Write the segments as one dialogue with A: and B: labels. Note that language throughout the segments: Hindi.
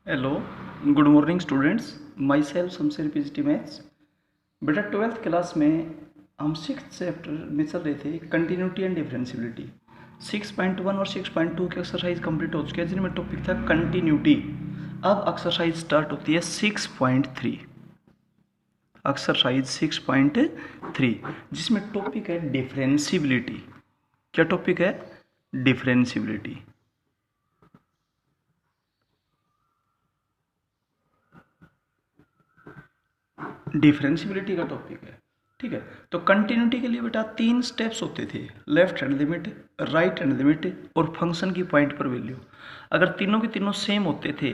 A: Hello, good morning students. My self Shamsher PGT maths. बेटा 12th क्लास में हम 6th चैप्टर में चल रहे थे कंटिन्यूटी एंड डिफरेंशियबिलिटी। 6.1 और 6.2 के एक्सरसाइज कंप्लीट हो चुके हैं जिनमें टॉपिक था कंटिन्यूटी। अब एक्सरसाइज स्टार्ट होती है 6.3। एक्सरसाइज 6.3 जिसमें टॉपिक है डिफरेंशियबिलिटी। क्या टॉपिक है? डिफरेंशियबिलिटी। डिफरेंशियबिलिटी का टॉपिक है। ठीक है, तो कंटिन्यूटी के लिए बेटा 3 स्टेप्स होते थे, left hand limit, right hand limit और फंक्शन की पॉइंट पर वैल्यू। अगर तीनों के तीनों सेम होते थे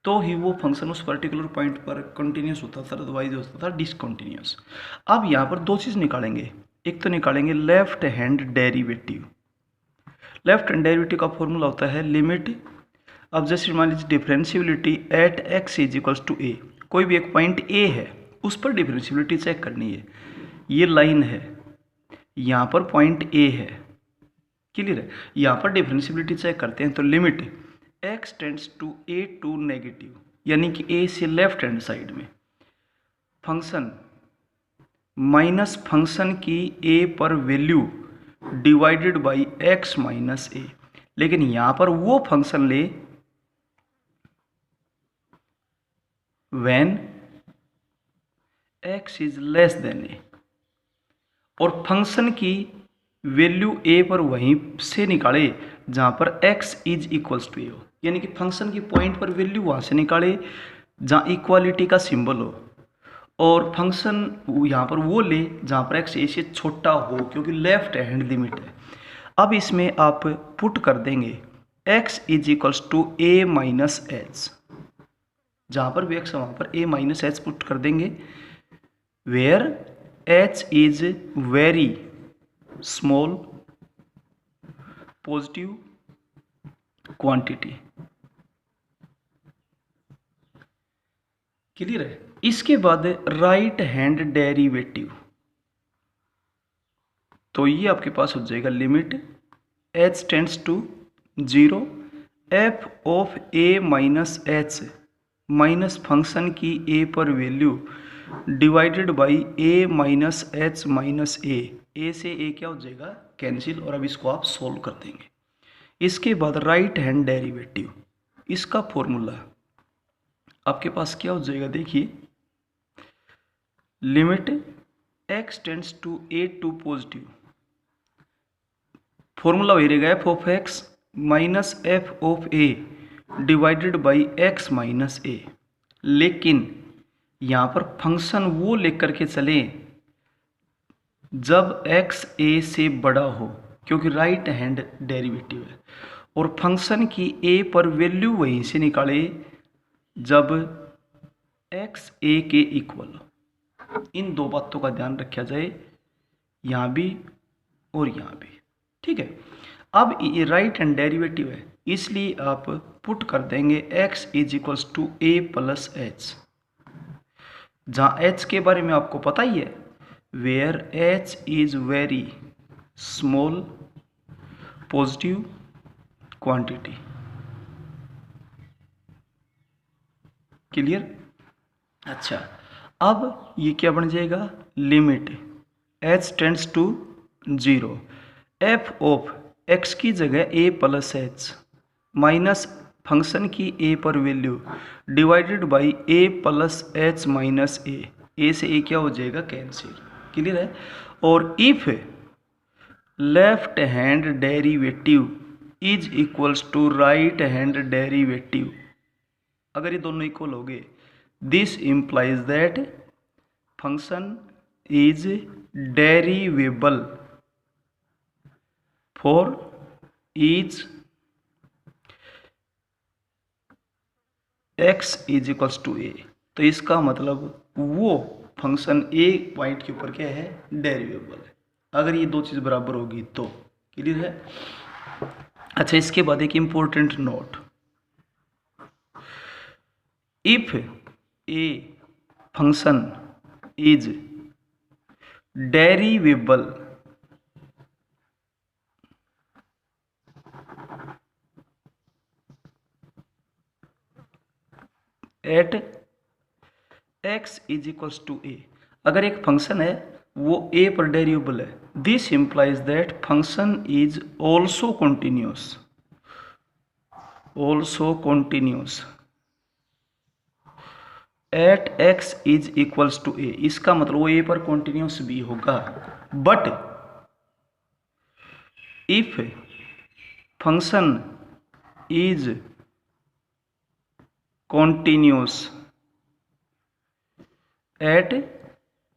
A: तो ही वो फंक्शन उस पर्टिकुलर पॉइंट पर कंटिन्यूस होता था, अदरवाइज होता था डिसकंटिन्यूस। अब यहाँ पर दो चीज़ निकालेंगे। एक तो निकालेंगे left hand derivative. Left hand derivative का फॉर्मूला होता है लिमिट। अब जैसे मान लीजिए differentiability at x is equals to a. कोई भी एक पॉइंट ए है, उस पर डिफरेंशियबिलिटी चेक करनी है। ये लाइन है, यहाँ पर पॉइंट ए है। क्लियर है? यहाँ पर डिफरेंशियबिलिटी चेक करते हैं तो limit x tends to a to negative, यानी कि ए से लेफ्ट हैंड साइड में फंक्शन माइनस फंक्शन की ए पर value divided by x minus a. लेकिन यहाँ पर वो फंक्शन ले when x is less than a, और फंक्शन की वैल्यू ए पर वहीं से निकाले जहां पर x इज इक्वल्स टू ए हो, यानी कि फंक्शन की पॉइंट पर वैल्यू वहां से निकाले जहां इक्वालिटी का सिंबल हो, और फंक्शन यहाँ पर वो ले जहां पर x ए से छोटा हो, क्योंकि लेफ्ट हैंड लिमिट है। अब इसमें आप पुट कर देंगे x is equals to A minus H. जहां पर भी x है वहां पर a माइनस एच पुट कर देंगे, where h is very small positive quantity. Clear है? इसके बाद राइट हैंड डेरिवेटिव, तो ये आपके पास हो जाएगा limit h tends to 0 f of a minus h minus function की a पर value divided by a minus h minus a से a क्या हो जाएगा? कैंसिल। और अब इसको आप सोल्व कर देंगे। इसके बाद राइट हैंड डेरिवेटिव, इसका फॉर्मूला आपके पास क्या हो जाएगा? देखिए, limit x tends to a to positive, formula वही रहेगा f of x minus f of a divided by x minus a. लेकिन यहाँ पर फंक्शन वो लेकर के चले जब x a से बड़ा हो, क्योंकि राइट हैंड डेरिवेटिव है, और फंक्शन की a पर वैल्यू वहीं से निकाले जब x a के इक्वल हो। इन दो बातों का ध्यान रखा जाए, यहाँ भी और यहाँ भी। ठीक है, अब ये राइट हैंड डेरिवेटिव है, इसलिए आप पुट कर देंगे x is equals to a plus h. जहाँ h के बारे में आपको पता ही है, where h is very small positive quantity. Clear? अच्छा, अब ये क्या बन जाएगा? Limit h tends to 0 f of x की जगह a plus h minus function की a पर value divided by a plus h minus a से a क्या हो जाएगा? कैंसिल। क्लियर है? और if left hand derivative is equals to right hand derivative, अगर ये दोनों इक्वल हो गए, this implies that function is derivable for each x is equals to a. तो इसका मतलब वो फंक्शन ए पॉइंट के ऊपर क्या है? डेरिवेबल है। अगर ये दो चीज़ बराबर होगी तो। क्लियर है? अच्छा, इसके बाद एक important note, if a function is derivable at x is equals to a. अगर एक फंक्शन है वो ए पर डेरिवेबल है, this implies that function is also continuous, also continuous at x is equals to a. इसका मतलब वो ए पर कॉन्टिन्यूस भी होगा। But if function is continuous at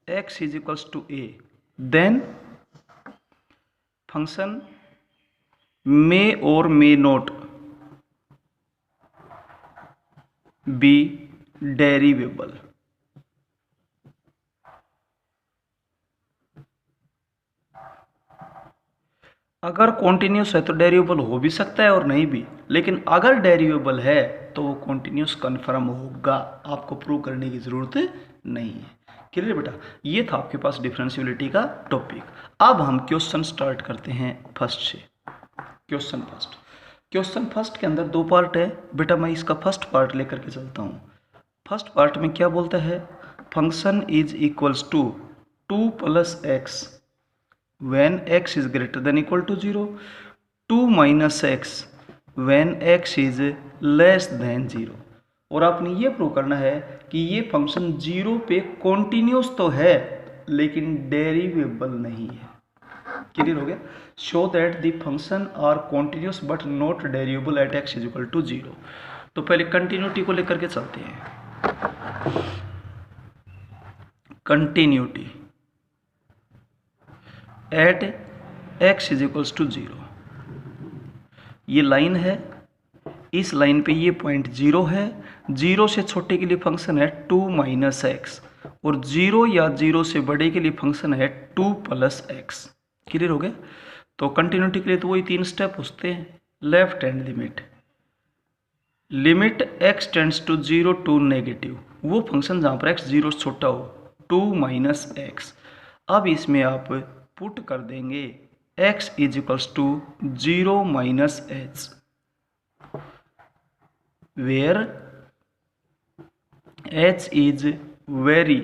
A: x is equals to a, then function may और मे नॉट बी डेरिवेबल। अगर कॉन्टिन्यूस है तो डेरिवेबल हो भी सकता है और नहीं भी, लेकिन अगर डेरिवेबल है तो वो कॉन्टिन्यूस कन्फर्म होगा, आपको प्रूव करने की जरूरत नहीं है। क्लियर बेटा, ये था आपके पास डिफरेंशियबिलिटी का टॉपिक। अब हम क्वेश्चन स्टार्ट करते हैं फर्स्ट से। क्वेश्चन फर्स्ट के अंदर दो पार्ट है बेटा, मैं इसका फर्स्ट पार्ट लेकर के चलता हूँ। फर्स्ट पार्ट में क्या बोलता है, function is equals to 2 plus X when x is greater than equal to 0, 2 minus x when x is less than 0। और आपने ये प्रूव करना है कि ये फंक्शन 0 पे कॉन्टिन्यूस तो है लेकिन डेरिवेबल नहीं है। क्लियर हो गया। Show that the function are continuous but not derivable at x is equal to 0। तो पहले कंटिन्यूटी को लेकर के चलते हैं। Continuity at x is equals to 0, ये लाइन है, इस लाइन पे ये पॉइंट 0 है, 0 से छोटे के लिए फंक्शन है 2 माइनस एक्स, और 0 या 0 से बड़े के लिए फंक्शन है 2 प्लस एक्स। क्लियर हो गया। तो कंटिन्यूटी के लिए तो वही 3 स्टेप होते हैं। Left hand limit x tends to 0 to negative, वो फंक्शन जहाँ पर x 0 से छोटा हो, 2 माइनस एक्स। अब इसमें आप पुट कर देंगे x is equals to 0 minus H, where h is very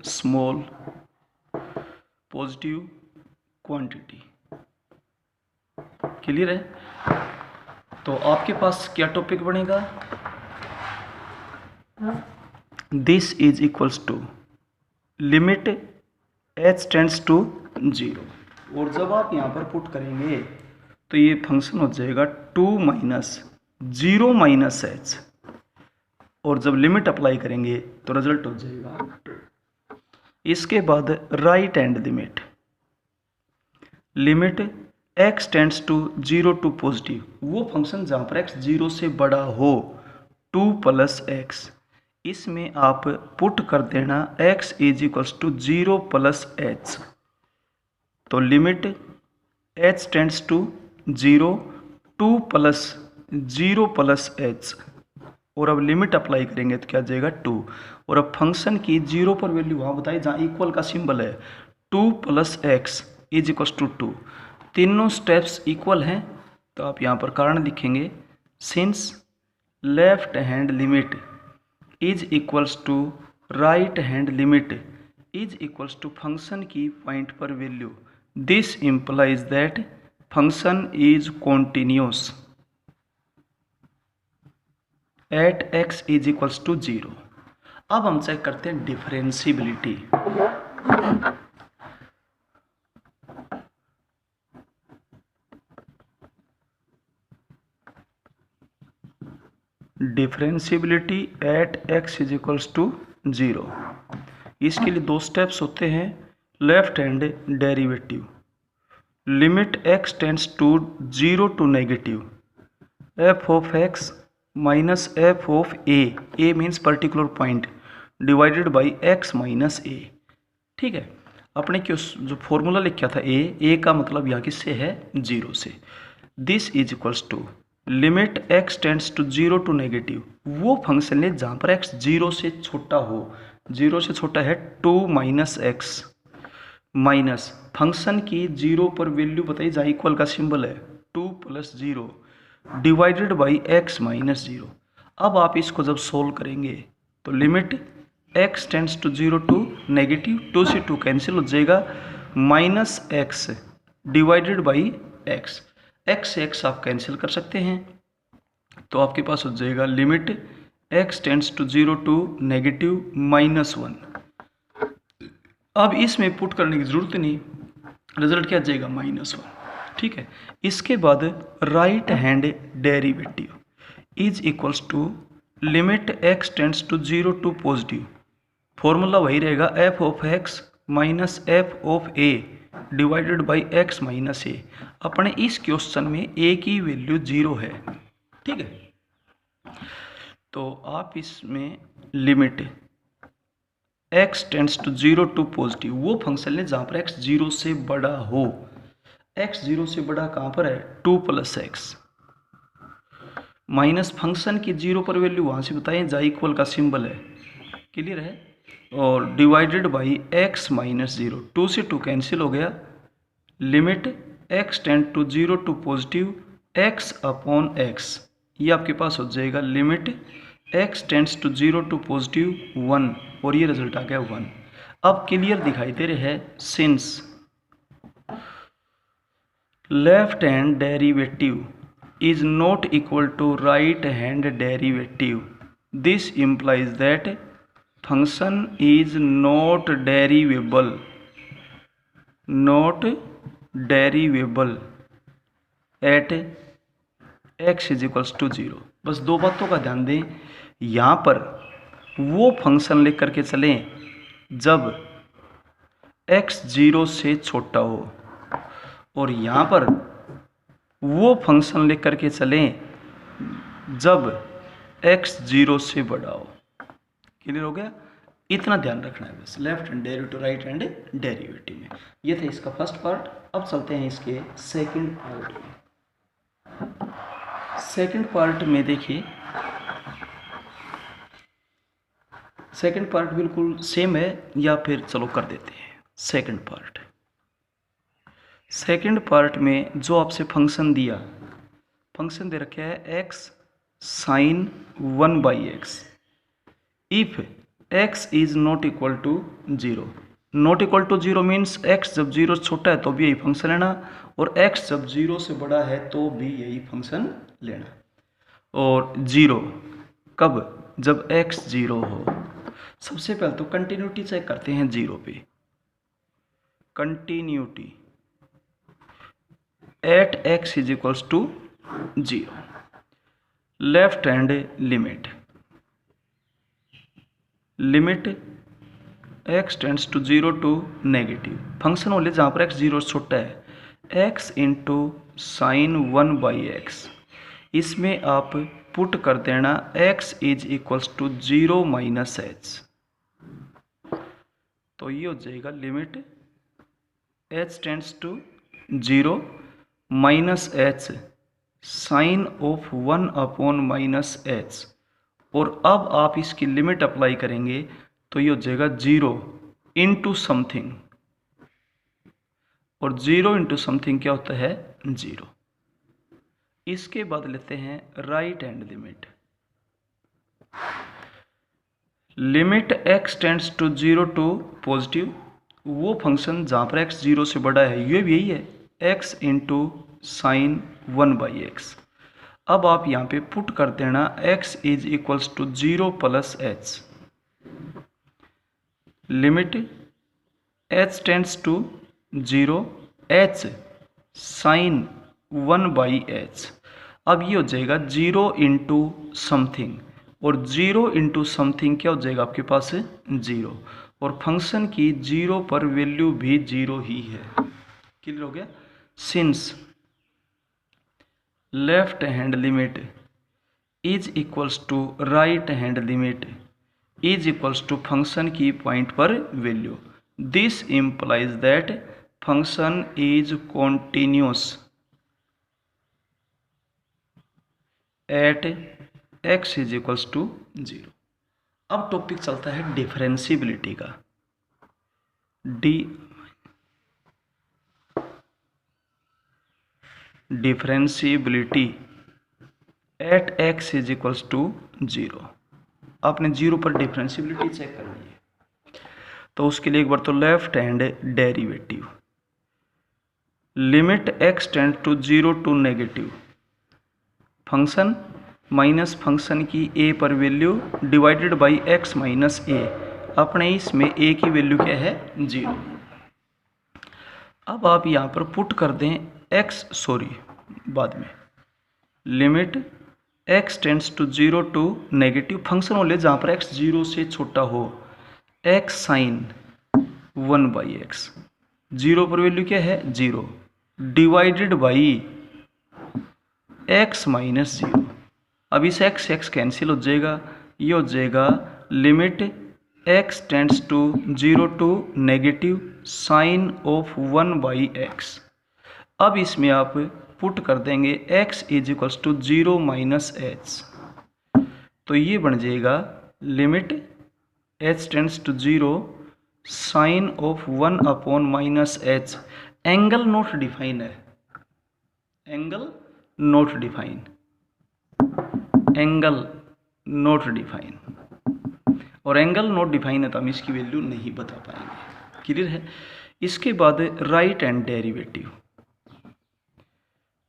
A: small positive quantity. Clear है। तो आपके पास क्या टॉपिक बनेगा, this is equals to limit h tends to 0, और जब आप यहाँ पर पुट करेंगे तो ये फंक्शन हो जाएगा 2 माइनस 0 माइनस एच, और जब लिमिट अप्लाई करेंगे तो रिजल्ट हो जाएगा। इसके बाद right hand limit x tends to 0 to positive, वो फंक्शन जहाँ पर x 0 से बड़ा हो, 2 प्लस एक्स। इसमें आप पुट कर देना x is equals to 0 plus h, तो limit h tends to 0 2 plus 0 plus h, और अब लिमिट अप्लाई करेंगे तो क्या आ जाएगा 2, और अब फंक्शन की 0 पर वैल्यू वहाँ बताइए जहाँ इक्वल का सिंबल है, 2 plus X is equals to 2। तीनों स्टेप्स इक्वल हैं, तो आप यहाँ पर कारण लिखेंगे, since left hand limit is equals to right hand limit is equals to function की पॉइंट पर value, this implies that function is continuous at x is equals to 0। अब हम चेक करते हैं differentiability. Differentiability at x is equals to 0, इसके लिए 2 स्टेप्स होते हैं। Left hand derivative, limit x tends to 0 to negative f of x minus f of a means particular point, divided by x minus a। ठीक है, अपने क्यों जो फॉर्मूला लिखा था a का मतलब यहाँ किससे है, 0 से। This is equals to limit x tends to 0 to negative, वो फंक्शन ले जहाँ पर x 0 से छोटा हो, 0 से छोटा है 2 माइनस एक्स, माइनस फंक्शन की 0 पर वैल्यू बताइए जहाँ इक्वल का सिंबल है, 2 plus 0 divided by x minus 0। अब आप इसको जब सोल्व करेंगे तो limit x tends to 0 to negative, 2 से 2 कैंसिल हो जाएगा, -x divided by x, x से x आप कैंसिल कर सकते हैं, तो आपके पास हो जाएगा limit x tends to 0 to negative -1। अब इसमें पुट करने की जरूरत नहीं, रिजल्ट क्या आ जाएगा -1। ठीक है, इसके बाद right hand derivative is equals to limit x tends to 0 to positive, formula वही रहेगा f of x minus f of a divided by x minus a। अपने इस क्वेश्चन में a की वैल्यू 0 है। ठीक है, तो आप इसमें limit x tends to 0 to positive, वो फंक्शन ले जहाँ पर x 0 से बड़ा हो। x 0 से बड़ा कहाँ पर है, 2 + x माइनस फंक्शन की 0 पर वैल्यू वहाँ से बताएं जहाँ इक्वल का सिंबल है, क्लियर है, और डिवाइडेड बाई x माइनस 0, 2 से 2 कैंसिल हो गया, limit x tend to 0 to positive x upon x, ये आपके पास हो जाएगा limit x tends to 0 to positive 1, और ये रिजल्ट आ गया 1। अब क्लियर दिखाई दे रहा है, since left hand derivative is not equal to right hand derivative, this implies that function is not derivable at x is equals to 0। बस दो बातों का ध्यान दें, यहाँ पर वो फंक्शन लेकर के चलें जब x 0 से छोटा हो, और यहाँ पर वो फंक्शन लेकर के चलें जब x 0 से बड़ा हो। क्लियर हो गया, इतना ध्यान रखना है बस, left hand derivative right hand derivative में। ये था इसका फर्स्ट पार्ट। अब चलते हैं इसके सेकंड पार्ट में। सेकंड पार्ट में देखिए, सेकंड पार्ट बिल्कुल सेम है, या फिर चलो कर देते हैं सेकंड पार्ट। सेकंड पार्ट में जो आपसे फंक्शन दिया, फंक्शन दे रखा है x sin 1/x if x is not equal to 0। Not equal to 0 means x जब 0 छोटा है तो भी यही फंक्शन लेना, और x जब 0 से बड़ा है तो भी यही फंक्शन लेना। और 0 कब, जब x 0 हो। सबसे पहले तो कंटिन्यूटी चेक करते हैं 0 पे, continuity at x is equals to 0। Left hand limit x tends to 0 to negative, function बोले जहाँ पर x 0 छोटा है, x इंटू साइन 1/x, इसमें आप पुट कर देना x is equals to 0 minus h, तो ये हो जाएगा limit h tends to 0 minus h sine of 1 upon minus h, और अब आप इसकी लिमिट अप्लाई करेंगे तो ये हो जाएगा 0 इंटू समथिंग, और 0 इंटू समथिंग क्या होता है, 0। इसके बाद लेते हैं right hand limit, limit x tends to 0 to positive, वो फंक्शन जहाँ पर x 0 से बड़ा है, ये भी यही है, x इंटू साइन 1/x। अब आप यहाँ पे पुट कर देना x is equals to 0 plus h, limit h tends to 0 h sine 1/h। अब ये हो जाएगा 0 इंटू समथिंग, और 0 इंटू समथिंग क्या हो जाएगा आपके पास, 0, और फंक्शन की 0 पर वैल्यू भी 0 ही है। क्लियर हो गया, since left hand limit is equals to right hand limit is equals to function की पॉइंट पर value, this implies that function is continuous at x is equals to 0। अब टॉपिक चलता है डिफरेंशियबिलिटी का। Differentiability at x is equals to 0। आपने 0 पर डिफरेंशियबिलिटी चेक करनी है। तो उसके लिए एक बार तो left hand derivative, limit x tend to 0 to negative, function minus function की a पर value divided by x minus a। अपने इसमें a की वैल्यू क्या है 0। अब आप यहाँ पर पुट कर दें बाद में limit x tends to 0 to negative, function हो ले जहाँ पर x 0 से छोटा हो, x साइन 1/x, 0 पर वैल्यू क्या है 0, डिवाइडेड बाई x माइनस 0। अब इस x कैंसिल हो जाएगा, ये हो जाएगा limit x tends to 0 to negative sine of 1/x। अब इसमें आप पुट कर देंगे x is equals to 0 minus h, तो ये बन जाएगा limit h tends to 0 sine of 1 upon minus h। Angle not define है, angle not define, angle not define, और एंगल नॉट डिफाइन है तो हम इसकी वैल्यू नहीं बता पाएंगे। क्लियर है। इसके बाद राइट हैंड डेरिवेटिव,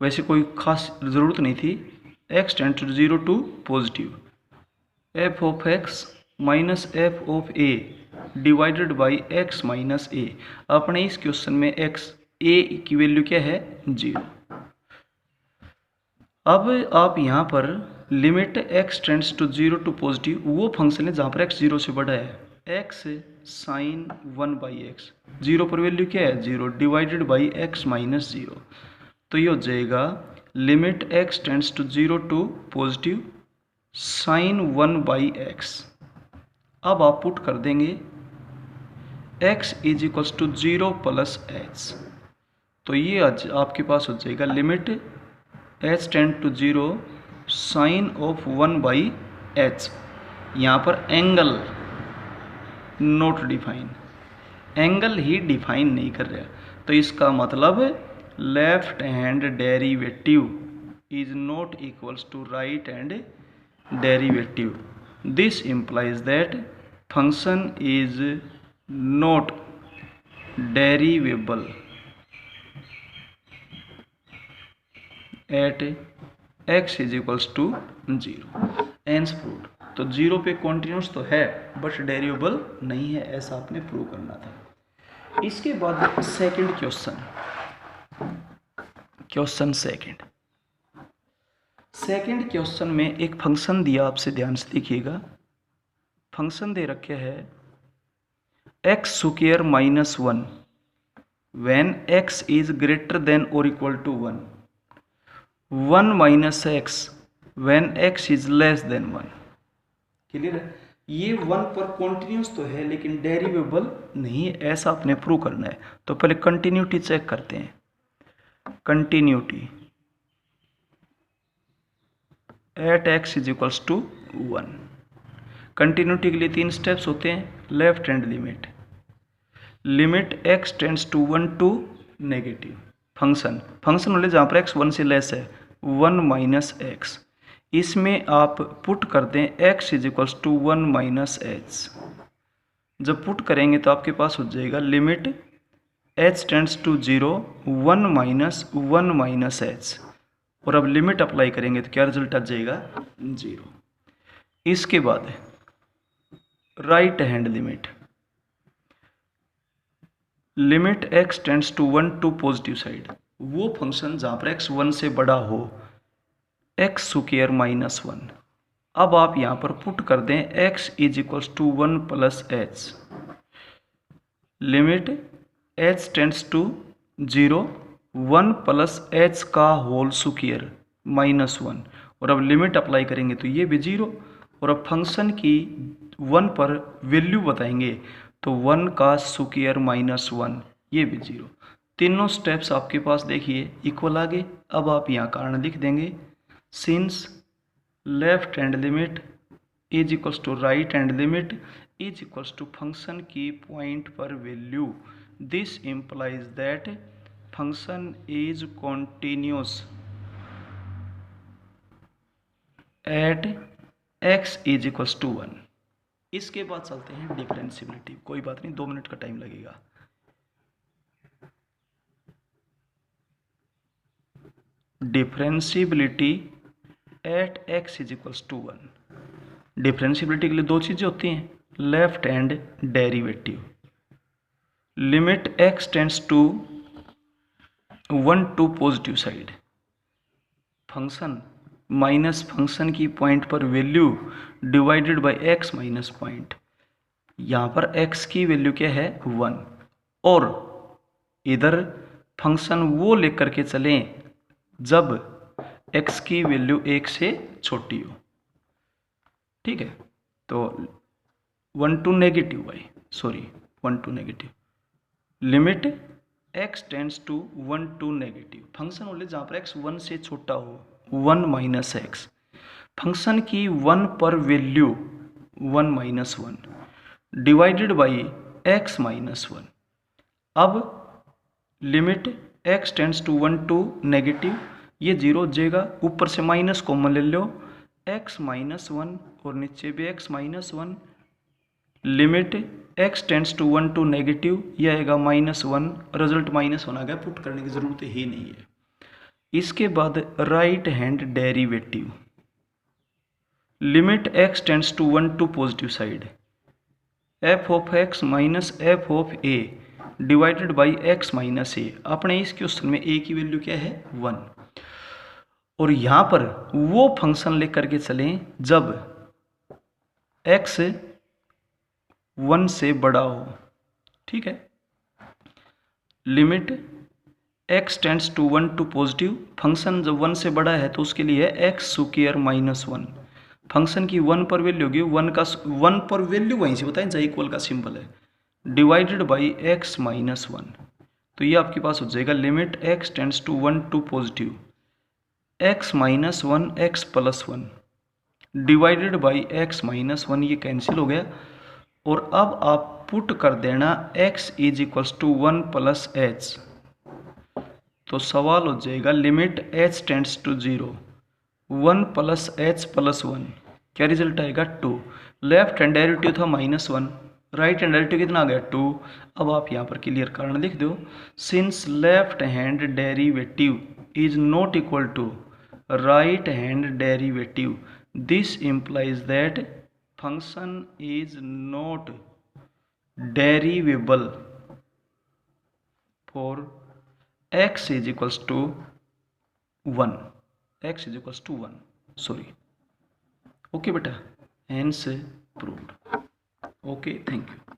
A: वैसे कोई खास ज़रूरत नहीं थी, x tend to 0 to positive, f of x minus f of a divided by x minus a। अपने इस क्वेश्चन में x a की वैल्यू क्या है 0। अब आप यहाँ पर limit x tends to 0 to positive, वो फंक्शन है जहाँ पर x 0 से बड़ा है, x साइन 1/x, 0 पर वैल्यू क्या है 0, डिवाइडेड बाई x माइनस 0। तो ये हो जाएगा limit x tends to 0 to positive sine 1/x। अब आप पुट कर देंगे x is equals to 0 plus h, तो ये आज आपके पास हो जाएगा limit h tend to 0 sine of 1/h। यहाँ पर एंगल नॉट डिफाइन, एंगल ही डिफाइन नहीं कर रहा, तो इसका मतलब left hand derivative is not equals to right hand derivative. This implies that function is not derivable at x is equals to 0। Hence proved. तो 0 पे कॉन्टिन्यूस तो है बट डेरिवेबल नहीं है, ऐसा आपने प्रूव करना था। इसके बाद सेकंड क्वेश्चन सेकंड क्वेश्चन में एक फंक्शन दिया, आपसे ध्यान से देखिएगा। फंक्शन दे रखे है x square minus 1 when x is greater than और equal to 1, 1 minus x when x is less than 1। Clear है। ये 1 पर कॉन्टिन्यूस तो है लेकिन डेरिवेबल नहीं है, ऐसा आपने प्रूव करना है। तो पहले कंटिन्यूटी चेक करते हैं। Continuity at x is equals to 1। Continuity के लिए 3 स्टेप्स होते हैं। Left hand limit x tends to 1 to negative, function वाले जहाँ पर x 1 से लेस है 1 माइनस x, इसमें आप पुट कर दें x is equals to 1 minus h। जब पुट करेंगे तो आपके पास हो जाएगा limit h tends to 0 1 minus h, और अब लिमिट अप्लाई करेंगे तो क्या रिजल्ट आ जाएगा 0। इसके बाद right hand limit x tends to 1 to positive side, वो फंक्शन जहाँ पर x 1 से बड़ा हो, x स्क्वायर माइनस 1। अब आप यहाँ पर पुट कर दें x is equals to 1 plus h, limit h tends to 0 1 plus h का होल स्क्वायर माइनस 1, और अब लिमिट अप्लाई करेंगे तो ये भी 0, और अब फंक्शन की 1 पर वैल्यू बताएंगे तो 1 का स्क्वायर माइनस 1, ये भी 0। तीनों स्टेप्स आपके पास देखिए इक्वल आ गए। अब आप यहाँ कारण लिख देंगे, since left hand limit is equals to right hand limit is equals to function की पॉइंट पर value, this implies that function is continuous at x is equals to 1। इसके बाद चलते हैं डिफरेंशियबिलिटी। कोई बात नहीं, 2 मिनट का टाइम लगेगा। Differentiability at x is equals to 1। Differentiability के लिए 2 चीज़ें होती हैं, left hand derivative. Limit x tends to 1 to positive side. Function minus function की पॉइंट पर value divided by x minus point. यहाँ पर x की वैल्यू क्या है 1, और इधर फंक्शन वो लेकर के चलें जब x की वैल्यू 1 से छोटी हो। ठीक है, तो 1 to negative y, sorry 1 to negative. Limit x tends to 1 to negative. Function बोले जहाँ पर x 1 से छोटा हो, 1 माइनस एक्स। फंक्शन की 1 पर value 1 minus 1 divided by x minus 1। अब limit x tends to 1 to negative, ये 0 हो जाएगा, ऊपर से माइनस कॉमन ले लो, x माइनस 1 और नीचे भी x minus 1। Limit x tends to 1 to negative, यह आएगा -1, रिजल्ट -1 आ गया, पुट करने की ज़रूरत ही नहीं है। इसके बाद right hand derivative. Limit x tends to 1 to positive side, f of x minus f of a divided by x minus a। अपने इस क्वेश्चन में a की वैल्यू क्या है 1, और यहाँ पर वो फंक्शन लेकर के चलें जब x 1 से बड़ा हो। ठीक है, limit x tends to 1 to positive. Function जब 1 से बड़ा है तो उसके लिए है x स्क्वायर माइनस 1। फंक्शन की 1 पर वैल्यू होगी, 1 पर वैल्यू वहीं से बताएं, जहाँ इक्वल का सिंबल है, डिवाइडेड बाई x माइनस 1। तो ये आपके पास हो जाएगा limit x tends to 1 to positive, x minus 1 x plus 1 divided by x minus 1। ये कैंसिल हो गया, और अब आप पुट कर देना x is equals to 1 plus h. तो सवाल हो जाएगा limit h tends to 0, 1 plus h plus 1, क्या रिजल्ट आएगा 2। लेफ्ट हैंड डेरिवेटिव था -1, राइट हैंड डेरिवेटिव कितना आ गया 2। अब आप यहाँ पर क्लियर कारण लिख दो, since left hand derivative is not equal to right hand derivative, this implies that function is not derivable for x is equals to 1, x is equals to 1, sorry। Okay बेटा, hence proved। Okay, thank you.